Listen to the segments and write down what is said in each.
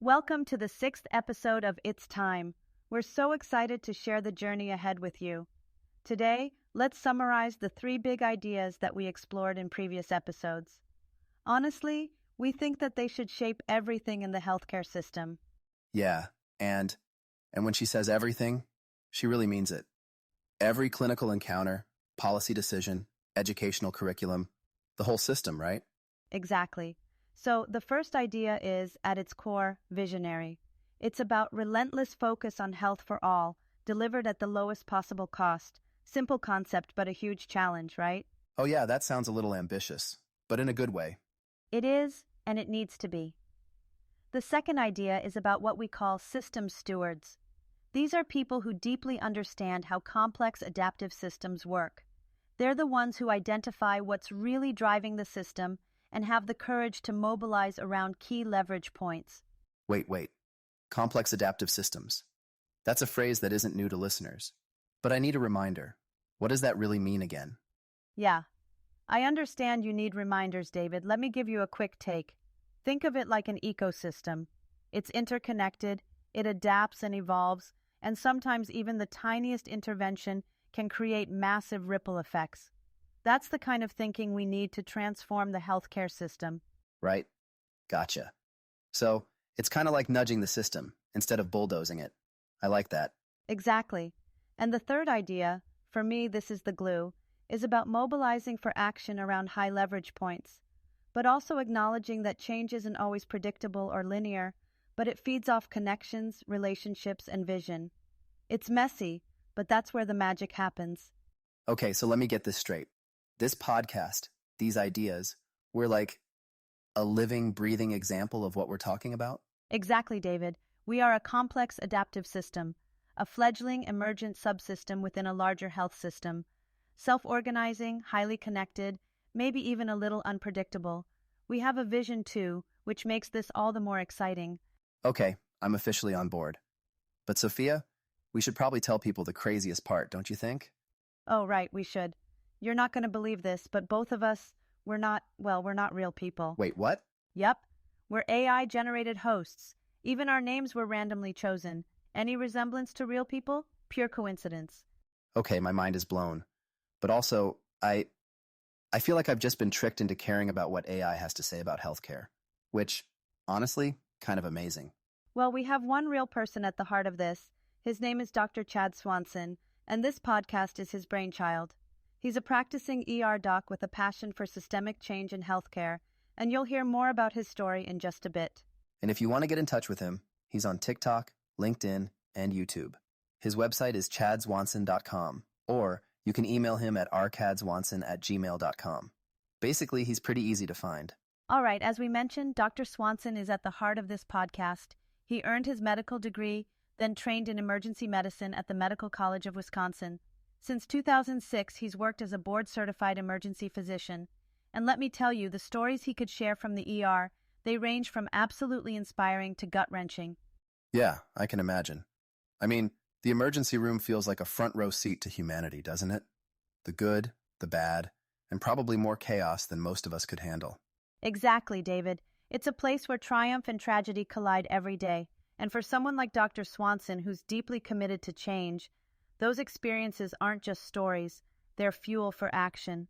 Welcome to the sixth episode of It's Time. We're so excited to share the journey ahead with you. Today, let's summarize the three big ideas that we explored in previous episodes. Honestly, we think that they should shape everything in the healthcare system. Yeah, and when she says everything, she really means it. Every clinical encounter, policy decision, educational curriculum, the whole system, right? Exactly. So, the first idea is, at its core, visionary. It's about relentless focus on health for all, delivered at the lowest possible cost. Simple concept, but a huge challenge, right? Oh yeah, that sounds a little ambitious, but in a good way. It is, and it needs to be. The second idea is about what we call system stewards. These are people who deeply understand how complex adaptive systems work. They're the ones who identify what's really driving the system and have the courage to mobilize around key leverage points. Wait. Complex adaptive systems. That's a phrase that isn't new to listeners. But I need a reminder. What does that really mean again? Yeah, I understand you need reminders, David. Let me give you a quick take. Think of it like an ecosystem. It's interconnected, it adapts and evolves, and sometimes even the tiniest intervention can create massive ripple effects. That's the kind of thinking we need to transform the healthcare system. Right? Gotcha. So, it's kind of like nudging the system instead of bulldozing it. I like that. Exactly. And the third idea, for me this is the glue, is about mobilizing for action around high leverage points, but also acknowledging that change isn't always predictable or linear, but it feeds off connections, relationships, and vision. It's messy, but that's where the magic happens. Okay, so let me get this straight. This podcast, these ideas, we're like a living, breathing example of what we're talking about? Exactly, David. We are a complex adaptive system, a fledgling emergent subsystem within a larger health system. Self-organizing, highly connected, maybe even a little unpredictable. We have a vision too, which makes this all the more exciting. Okay, I'm officially on board. But Sophia, we should probably tell people the craziest part, don't you think? Oh, right, we should. You're not going to believe this, but both of us, we're not real people. Wait, what? Yep, we're AI-generated hosts. Even our names were randomly chosen. Any resemblance to real people? Pure coincidence. Okay, my mind is blown. But also, I feel like I've just been tricked into caring about what AI has to say about healthcare, which, honestly, kind of amazing. Well, we have one real person at the heart of this. His name is Dr. Chad Swanson, and this podcast is his brainchild. He's a practicing ER doc with a passion for systemic change in healthcare, and you'll hear more about his story in just a bit. And if you want to get in touch with him, he's on TikTok, LinkedIn, and YouTube. His website is chadswanson.com, or you can email him at rcadswanson@gmail.com. Basically, he's pretty easy to find. All right, as we mentioned, Dr. Swanson is at the heart of this podcast. He earned his medical degree, then trained in emergency medicine at the Medical College of Wisconsin. Since 2006, he's worked as a board-certified emergency physician. And let me tell you, the stories he could share from the ER, they range from absolutely inspiring to gut-wrenching. Yeah, I can imagine. I mean, the emergency room feels like a front row seat to humanity, doesn't it? The good, the bad, and probably more chaos than most of us could handle. Exactly, David. It's a place where triumph and tragedy collide every day. And for someone like Dr. Swanson, who's deeply committed to change, those experiences aren't just stories, they're fuel for action.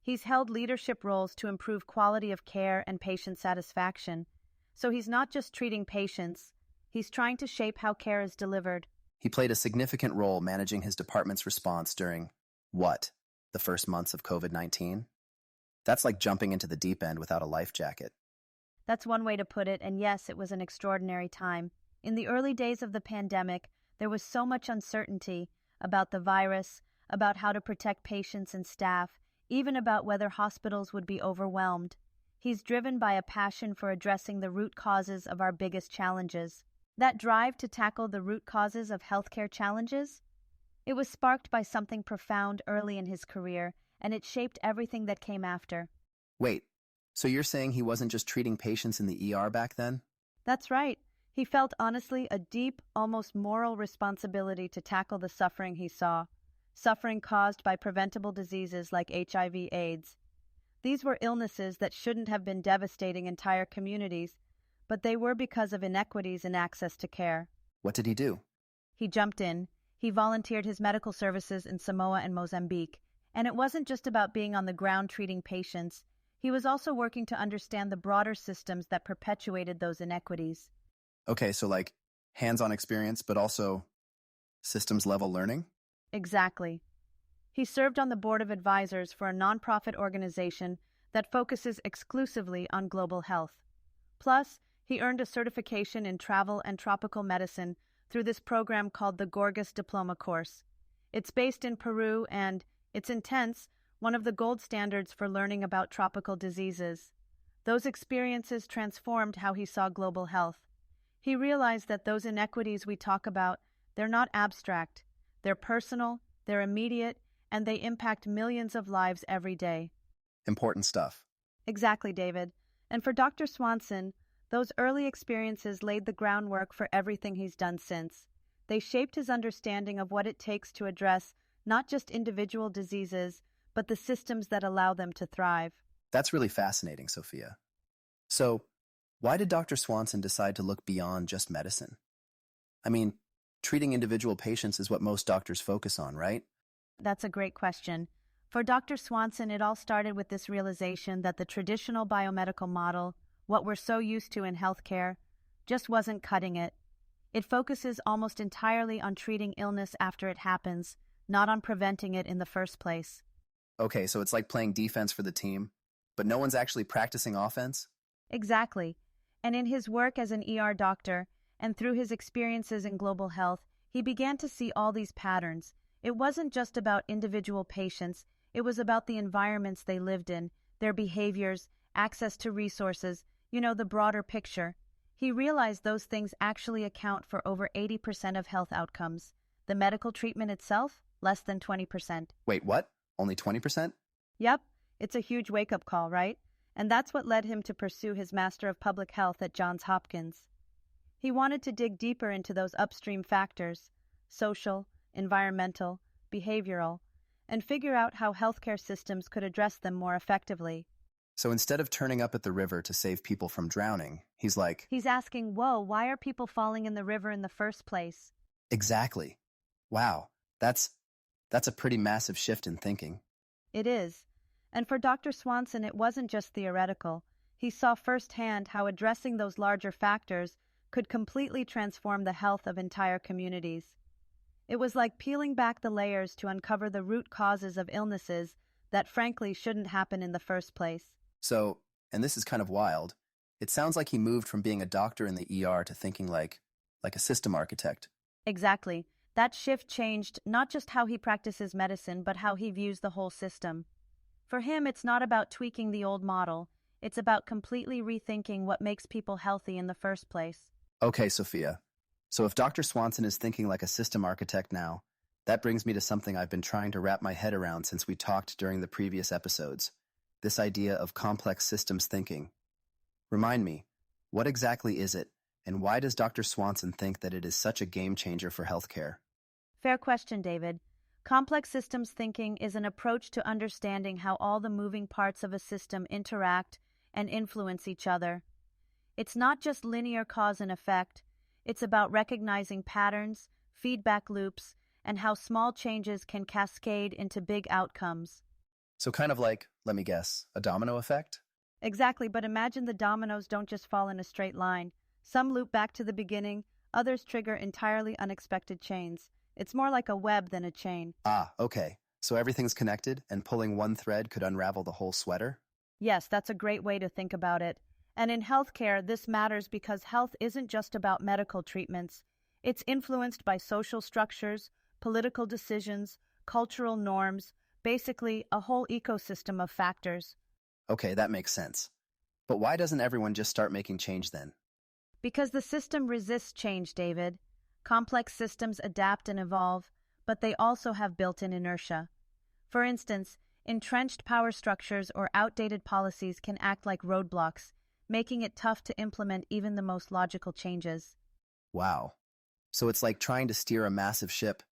He's held leadership roles to improve quality of care and patient satisfaction. So he's not just treating patients, he's trying to shape how care is delivered. He played a significant role managing his department's response during, what, the first months of COVID-19? That's like jumping into the deep end without a life jacket. That's one way to put it, and yes, it was an extraordinary time. In the early days of the pandemic, there was so much uncertainty about the virus, about how to protect patients and staff, even about whether hospitals would be overwhelmed. He's driven by a passion for addressing the root causes of our biggest challenges. That drive to tackle the root causes of healthcare challenges? It was sparked by something profound early in his career, and it shaped everything that came after. Wait, so you're saying he wasn't just treating patients in the ER back then? That's right. He felt honestly a deep, almost moral responsibility to tackle the suffering he saw. Suffering caused by preventable diseases like HIV/AIDS. These were illnesses that shouldn't have been devastating entire communities, but they were because of inequities in access to care. What did he do? He jumped in. He volunteered his medical services in Samoa and Mozambique. And it wasn't just about being on the ground treating patients. He was also working to understand the broader systems that perpetuated those inequities. Okay, so like hands-on experience, but also systems-level learning? Exactly. He served on the board of advisors for a nonprofit organization that focuses exclusively on global health. Plus, he earned a certification in travel and tropical medicine through this program called the Gorgas Diploma Course. It's based in Peru and it's intense, one of the gold standards for learning about tropical diseases. Those experiences transformed how he saw global health. He realized that those inequities we talk about, they're not abstract. They're personal, they're immediate, and they impact millions of lives every day. Important stuff. Exactly, David. And for Dr. Swanson, those early experiences laid the groundwork for everything he's done since. They shaped his understanding of what it takes to address not just individual diseases, but the systems that allow them to thrive. That's really fascinating, Sophia. So, why did Dr. Swanson decide to look beyond just medicine? I mean, treating individual patients is what most doctors focus on, right? That's a great question. For Dr. Swanson, it all started with this realization that the traditional biomedical model, what we're so used to in healthcare, just wasn't cutting it. It focuses almost entirely on treating illness after it happens, not on preventing it in the first place. Okay, so it's like playing defense for the team, but no one's actually practicing offense? Exactly. And in his work as an ER doctor, and through his experiences in global health, he began to see all these patterns. It wasn't just about individual patients, it was about the environments they lived in, their behaviors, access to resources, the broader picture. He realized those things actually account for over 80% of health outcomes. The medical treatment itself, less than 20%. Wait, what? Only 20%? Yep, it's a huge wake-up call, right? And that's what led him to pursue his Master of Public Health at Johns Hopkins. He wanted to dig deeper into those upstream factors, social, environmental, behavioral, and figure out how healthcare systems could address them more effectively. So instead of turning up at the river to save people from drowning, he's asking, whoa, why are people falling in the river in the first place? Exactly. Wow, that's a pretty massive shift in thinking. It is. And for Dr. Swanson, it wasn't just theoretical. He saw firsthand how addressing those larger factors could completely transform the health of entire communities. It was like peeling back the layers to uncover the root causes of illnesses that frankly shouldn't happen in the first place. So, and this is kind of wild, it sounds like he moved from being a doctor in the ER to thinking like a system architect. Exactly. That shift changed not just how he practices medicine, but how he views the whole system. For him, it's not about tweaking the old model. It's about completely rethinking what makes people healthy in the first place. Okay, Sophia. So if Dr. Swanson is thinking like a system architect now, that brings me to something I've been trying to wrap my head around since we talked during the previous episodes. This idea of complex systems thinking. Remind me, what exactly is it, and why does Dr. Swanson think that it is such a game changer for healthcare? Fair question, David. Complex systems thinking is an approach to understanding how all the moving parts of a system interact and influence each other. It's not just linear cause and effect. It's about recognizing patterns, feedback loops, and how small changes can cascade into big outcomes. So kind of like, let me guess, a domino effect? Exactly, but imagine the dominoes don't just fall in a straight line. Some loop back to the beginning, others trigger entirely unexpected chains. It's more like a web than a chain. Ah, okay. So everything's connected, and pulling one thread could unravel the whole sweater? Yes, that's a great way to think about it. And in healthcare, this matters because health isn't just about medical treatments. It's influenced by social structures, political decisions, cultural norms, basically a whole ecosystem of factors. Okay, that makes sense. But why doesn't everyone just start making change then? Because the system resists change, David. Complex systems adapt and evolve, but they also have built-in inertia. For instance, entrenched power structures or outdated policies can act like roadblocks, making it tough to implement even the most logical changes. Wow. So it's like trying to steer a massive ship,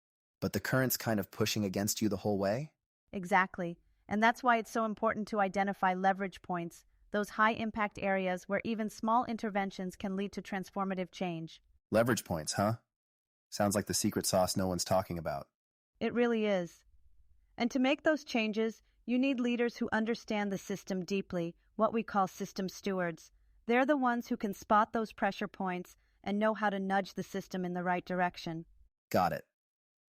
but the current's kind of pushing against you the whole way? Exactly. And that's why it's so important to identify leverage points, those high-impact areas where even small interventions can lead to transformative change. Leverage points, huh? Sounds like the secret sauce no one's talking about. It really is. And to make those changes, you need leaders who understand the system deeply, what we call system stewards. They're the ones who can spot those pressure points and know how to nudge the system in the right direction. Got it.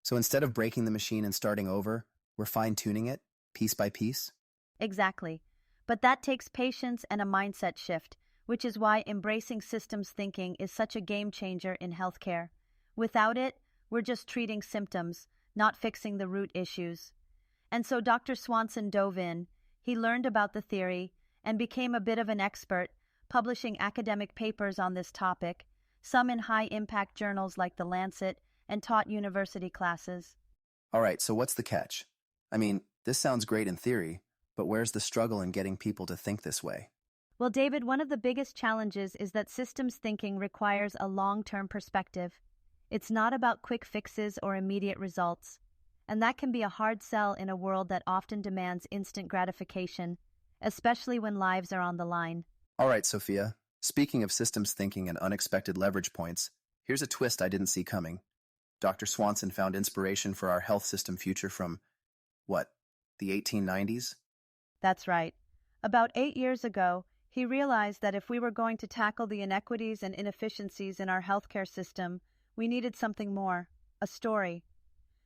So instead of breaking the machine and starting over, we're fine-tuning it, piece by piece? Exactly. But that takes patience and a mindset shift, which is why embracing systems thinking is such a game changer in healthcare. Without it, we're just treating symptoms, not fixing the root issues. And so Dr. Swanson dove in. He learned about the theory and became a bit of an expert, publishing academic papers on this topic, some in high-impact journals like The Lancet, and taught university classes. All right, so what's the catch? I mean, this sounds great in theory, but where's the struggle in getting people to think this way? Well, David, one of the biggest challenges is that systems thinking requires a long-term perspective. It's not about quick fixes or immediate results. And that can be a hard sell in a world that often demands instant gratification, especially when lives are on the line. All right, Sophia. Speaking of systems thinking and unexpected leverage points, here's a twist I didn't see coming. Dr. Swanson found inspiration for our health system future from, what, the 1890s? That's right. About 8 years ago, he realized that if we were going to tackle the inequities and inefficiencies in our healthcare system, we needed something more, a story.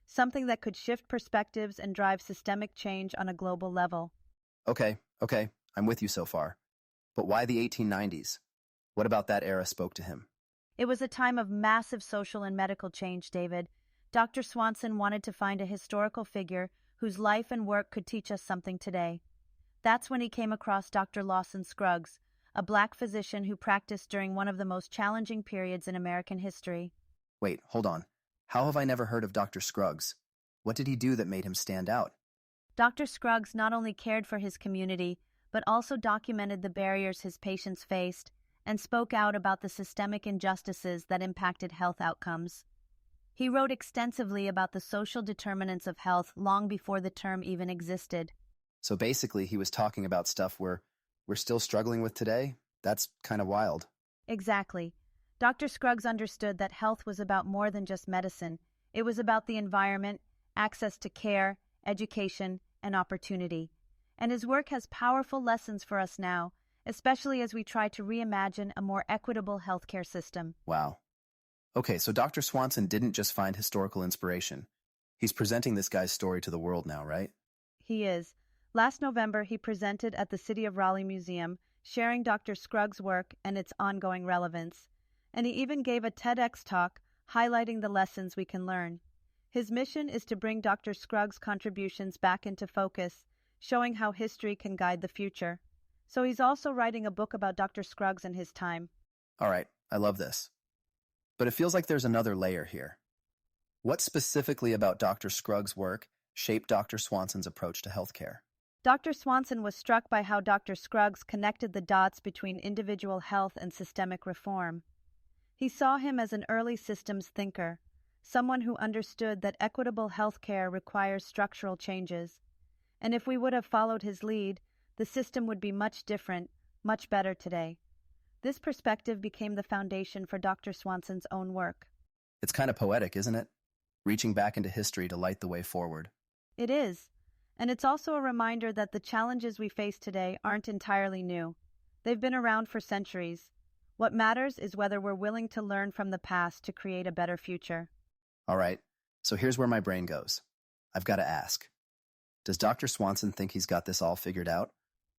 Something that could shift perspectives and drive systemic change on a global level. Okay, I'm with you so far. But why the 1890s? What about that era spoke to him? It was a time of massive social and medical change, David. Dr. Swanson wanted to find a historical figure whose life and work could teach us something today. That's when he came across Dr. Lawson Scruggs, a black physician who practiced during one of the most challenging periods in American history. Wait, hold on. How have I never heard of Dr. Scruggs? What did he do that made him stand out? Dr. Scruggs not only cared for his community, but also documented the barriers his patients faced and spoke out about the systemic injustices that impacted health outcomes. He wrote extensively about the social determinants of health long before the term even existed. So basically, he was talking about stuff we're still struggling with today? That's kind of wild. Exactly. Dr. Scruggs understood that health was about more than just medicine. It was about the environment, access to care, education, and opportunity. And his work has powerful lessons for us now, especially as we try to reimagine a more equitable healthcare system. Wow. Okay, so Dr. Swanson didn't just find historical inspiration. He's presenting this guy's story to the world now, right? He is. Last November, he presented at the City of Raleigh Museum, sharing Dr. Scruggs' work and its ongoing relevance. And he even gave a TEDx talk highlighting the lessons we can learn. His mission is to bring Dr. Scruggs' contributions back into focus, showing how history can guide the future. So he's also writing a book about Dr. Scruggs and his time. All right, I love this. But it feels like there's another layer here. What specifically about Dr. Scruggs' work shaped Dr. Swanson's approach to healthcare? Dr. Swanson was struck by how Dr. Scruggs connected the dots between individual health and systemic reform. He saw him as an early systems thinker, someone who understood that equitable healthcare requires structural changes. And if we would have followed his lead, the system would be much different, much better today. This perspective became the foundation for Dr. Swanson's own work. It's kind of poetic, isn't it? Reaching back into history to light the way forward. It is. And it's also a reminder that the challenges we face today aren't entirely new. They've been around for centuries. What matters is whether we're willing to learn from the past to create a better future. All right, so here's where my brain goes. I've got to ask. Does Dr. Swanson think he's got this all figured out?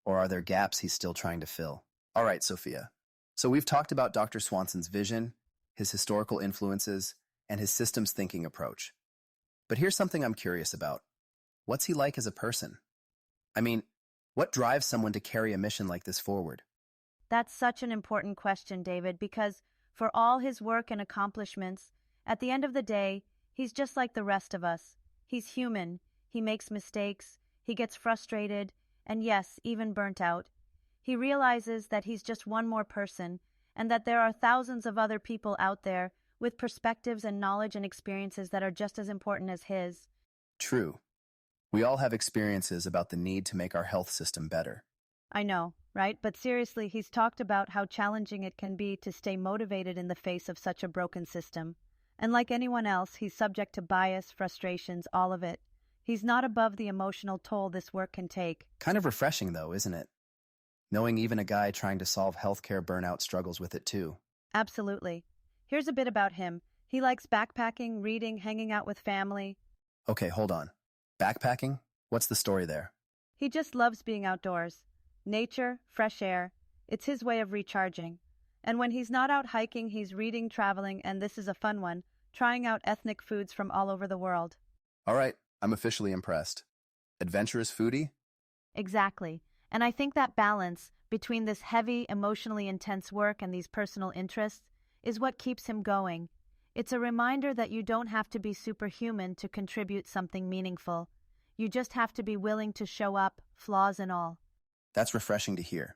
Or are there gaps he's still trying to fill? All right, Sophia. So we've talked about Dr. Swanson's vision, his historical influences, and his systems thinking approach. But here's something I'm curious about. What's he like as a person? I mean, what drives someone to carry a mission like this forward? That's such an important question, David, because for all his work and accomplishments, at the end of the day, he's just like the rest of us. He's human. He makes mistakes. He gets frustrated. And yes, even burnt out. He realizes that he's just one more person and that there are thousands of other people out there with perspectives and knowledge and experiences that are just as important as his. True. We all have experiences about the need to make our health system better. I know. right? But seriously, he's talked about how challenging it can be to stay motivated in the face of such a broken system. And like anyone else, he's subject to bias, frustrations, all of it. He's not above the emotional toll this work can take. Kind of refreshing, though, isn't it? Knowing even a guy trying to solve healthcare burnout struggles with it, too. Absolutely. Here's a bit about him. He likes backpacking, reading, hanging out with family. Okay, hold on. Backpacking? What's the story there? He just loves being outdoors. Nature, fresh air. It's his way of recharging. And when he's not out hiking, he's reading, traveling, and this is a fun one, trying out ethnic foods from all over the world. All right, I'm officially impressed. Adventurous foodie? Exactly. And I think that balance between this heavy, emotionally intense work and these personal interests is what keeps him going. It's a reminder that you don't have to be superhuman to contribute something meaningful. You just have to be willing to show up, flaws and all. That's refreshing to hear.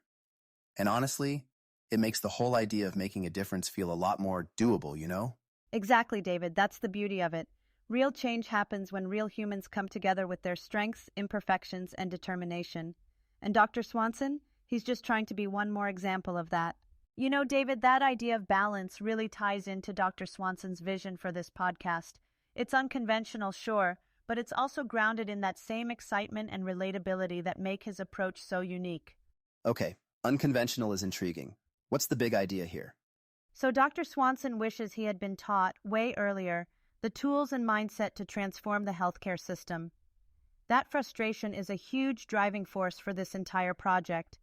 And honestly, it makes the whole idea of making a difference feel a lot more doable, you know? Exactly, David. That's the beauty of it. Real change happens when real humans come together with their strengths, imperfections, and determination. And Dr. Swanson, he's just trying to be one more example of that. You know, David, that idea of balance really ties into Dr. Swanson's vision for this podcast. It's unconventional, sure, but it's also grounded in that same excitement and relatability that make his approach so unique. Okay, unconventional is intriguing. What's the big idea here? So Dr. Swanson wishes he had been taught, way earlier, the tools and mindset to transform the healthcare system. That frustration is a huge driving force for this entire project.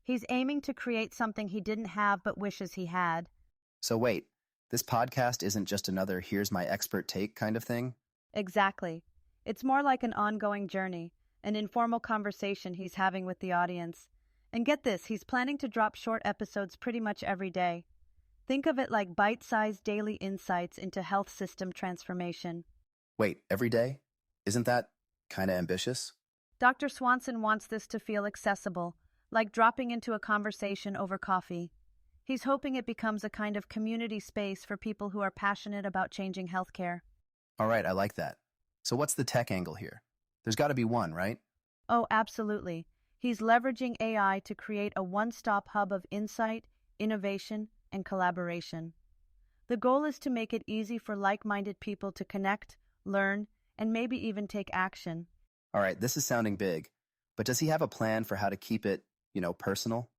He's aiming to create something he didn't have but wishes he had. So wait, this podcast isn't just another here's my expert take kind of thing? Exactly. It's more like an ongoing journey, an informal conversation he's having with the audience. And get this, he's planning to drop short episodes pretty much every day. Think of it like bite-sized daily insights into health system transformation. Wait, every day? Isn't that kind of ambitious? Dr. Swanson wants this to feel accessible, like dropping into a conversation over coffee. He's hoping it becomes a kind of community space for people who are passionate about changing healthcare. All right, I like that. So what's the tech angle here? There's got to be one, right? Oh, absolutely. He's leveraging AI to create a one-stop hub of insight, innovation, and collaboration. The goal is to make it easy for like-minded people to connect, learn, and maybe even take action. All right, this is sounding big, but does he have a plan for how to keep it, personal?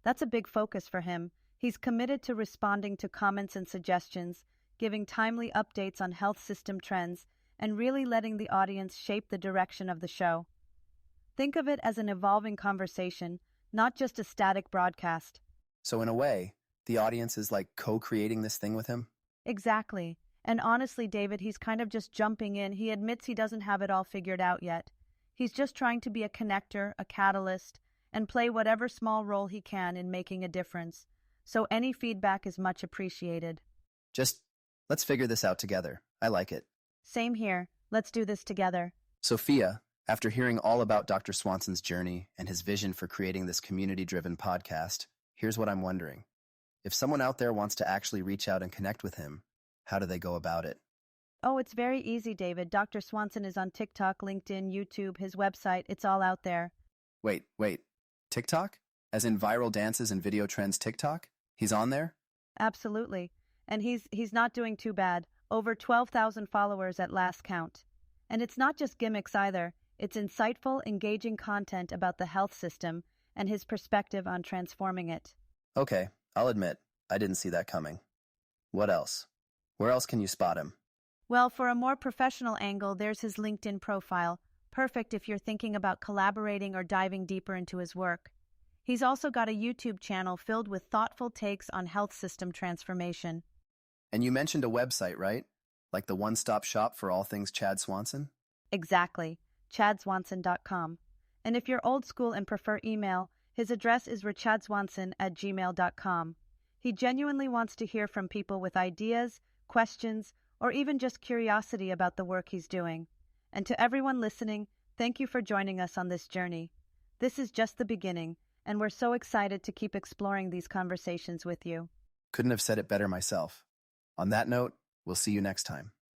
That's a big focus for him. He's committed to responding to comments and suggestions, giving timely updates on health system trends, and really letting the audience shape the direction of the show. Think of it as an evolving conversation, not just a static broadcast. So in a way, the audience is like co-creating this thing with him? Exactly. And honestly, David, he's kind of just jumping in. He admits he doesn't have it all figured out yet. He's just trying to be a connector, a catalyst, and play whatever small role he can in making a difference. So any feedback is much appreciated. Just, let's figure this out together. I like it. Same here. Let's do this together. Sophia, after hearing all about Dr. Swanson's journey and his vision for creating this community-driven podcast, here's what I'm wondering. If someone out there wants to actually reach out and connect with him, how do they go about it? Oh, it's very easy, David. Dr. Swanson is on TikTok, LinkedIn, YouTube, his website. It's all out there. Wait. TikTok? As in viral dances and video trends TikTok? He's on there? Absolutely. And he's not doing too bad. Over 12,000 followers at last count. And it's not just gimmicks either. It's insightful, engaging content about the health system and his perspective on transforming it. Okay, I'll admit, I didn't see that coming. What else? Where else can you spot him? Well, for a more professional angle, there's his LinkedIn profile. Perfect if you're thinking about collaborating or diving deeper into his work. He's also got a YouTube channel filled with thoughtful takes on health system transformation. And you mentioned a website, right? Like the one-stop shop for all things Chad Swanson? Exactly, chadswanson.com. And if you're old school and prefer email, his address is chadswanson@gmail.com. He genuinely wants to hear from people with ideas, questions, or even just curiosity about the work he's doing. And to everyone listening, thank you for joining us on this journey. This is just the beginning, and we're so excited to keep exploring these conversations with you. Couldn't have said it better myself. On that note, we'll see you next time.